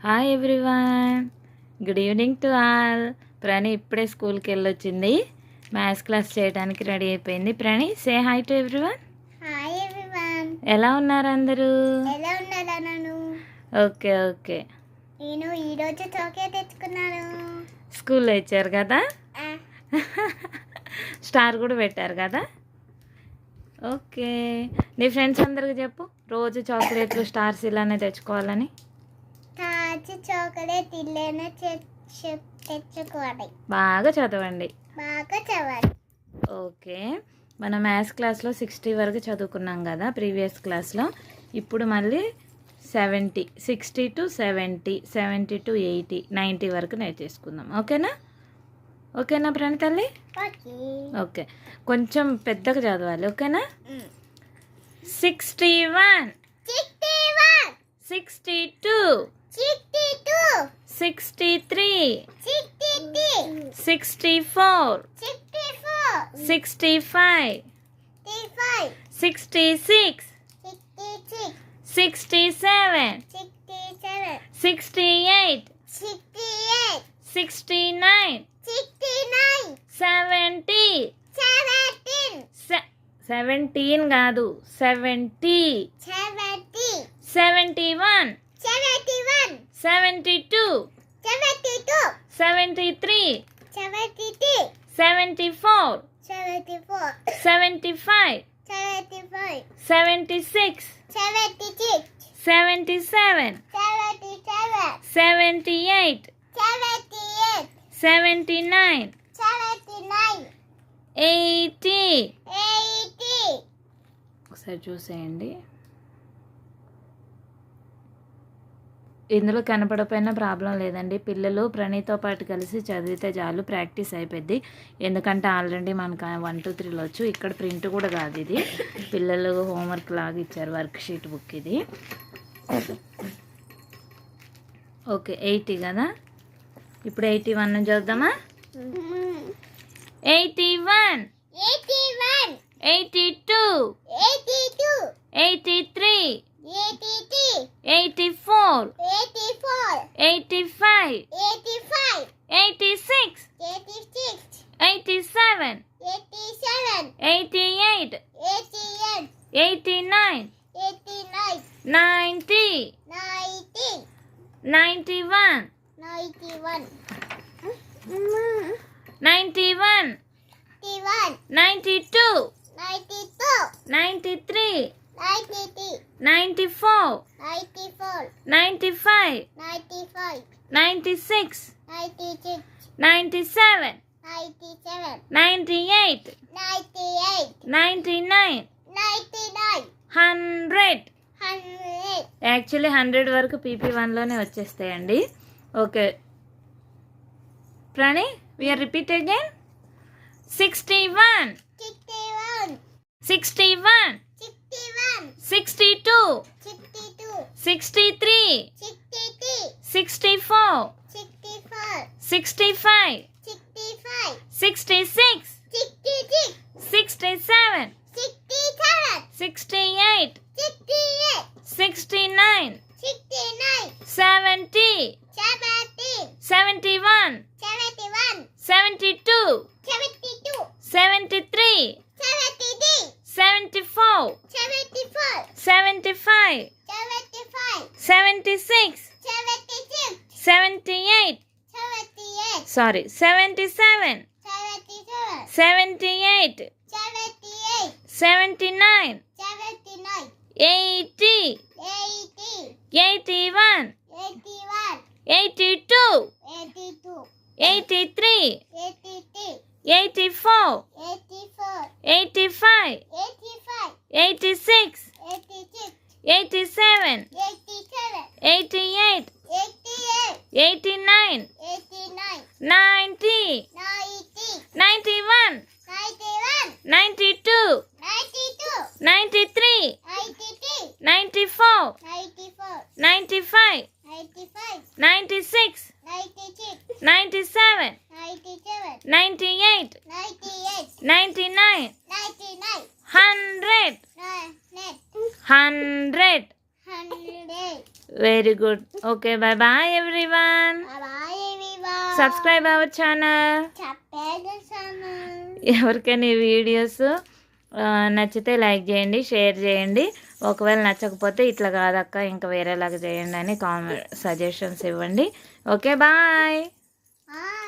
Hi everyone, good evening to all. Prani ఇప్పుడే స్కూల్కి వెళ్ళొచ్చింది. మ్యాథ్స్ క్లాస్ చేయడానికి రెడీ అయిపోయింది. Prani, say hi to everyone. Hi everyone. ఎలా ఉన్నారు అందరూ? ఎలా ఉన్నారా? నన్ను ఓకే ఓకే. నేను ఈరోజు చాక్లెట్ తెచ్చుకున్నాను. స్కూల్లో ఇచ్చారు కదా, స్టార్ కూడా పెట్టారు కదా. ఓకే, నీ ఫ్రెండ్స్ అందరికి చెప్పు, రోజు చాక్లెట్లు స్టార్స్ ఇలానే తెచ్చుకోవాలని. తాజా చాక్లెట్ ఇల్లేనే తెచ్చుకోవాలి. బాగా చదవండి. బాగా చదవాలి. ఓకే, మన మ్యాథ్స్ క్లాస్లో 60 వరకు చదువుకున్నాం కదా ప్రీవియస్ క్లాస్లో. ఇప్పుడు మళ్ళీ 70, 60 to 70, 70 to 80, 90 వరకు నేర్చేసుకుందాం. ఓకేనా? ఓకేనా ప్రణి తల్లి? ఓకే. ఓకే, కొంచెం పెద్దగా చదవాలి. ఓకేనా? 61, 62, 63, 64, 65, 66, 67, 68, 69, 70, 17 కాదు 70, 71, 72, 73, 74, 75, 76, 77, 78, 79, 80. ఒకసారి చూసేయండి. ఇందులో కనపడకపోయినా ప్రాబ్లం లేదండి. పిల్లలు ప్రణీతో పాటు కలిసి చదివితే చాలు, ప్రాక్టీస్ అయిపోద్ది. ఎందుకంటే ఆల్రెడీ మనకు 1, 2, 3 వచ్చు. ఇక్కడ ప్రింట్ కూడా కాదు, ఇది పిల్లలు హోంవర్క్ లాగా ఇచ్చారు, వర్క్ షీట్ బుక్ ఇది. ఓకే, 80 కదా. ఇప్పుడు 81 చూద్దామా. 81, 82, 83, 84, 85, 86, 87, 88, 89, 90, 91, 91, 92, 93, 94, 95, 96, 97, 98, 99, 100. యాక్చువల్లీ 100 వరకు PP1లోనే వచ్చేస్తాయండి. Okay ప్రణి, we are repeat again. 61, 61, 62, 63, 64, 65, 66, 67, 68, 69, 70, 71, 72, 73, 74, 75, 76, 78, 77, 78, 79, 80, 81, 82, 83, 84, 85, 86, 87, 88, 89, 90, 91, 92, 93, 94, 95, 96, 97, 98, 99, 100. Very good. Okay, bye bye everyone. Bye everyone. Subscribe our channel. చెప్పేసాను. ఎవరికైనా ఈ వీడియోస్ నచ్చితే లైక్ చేయండి, షేర్ చేయండి. ఒకవేళ నచ్చకపోతే ఇట్లా కాదక్క ఇంకా వేరేలాగా చేయండి అని కామెంట్ సజెషన్స్ ఇవ్వండి. Okay bye. బాయ్.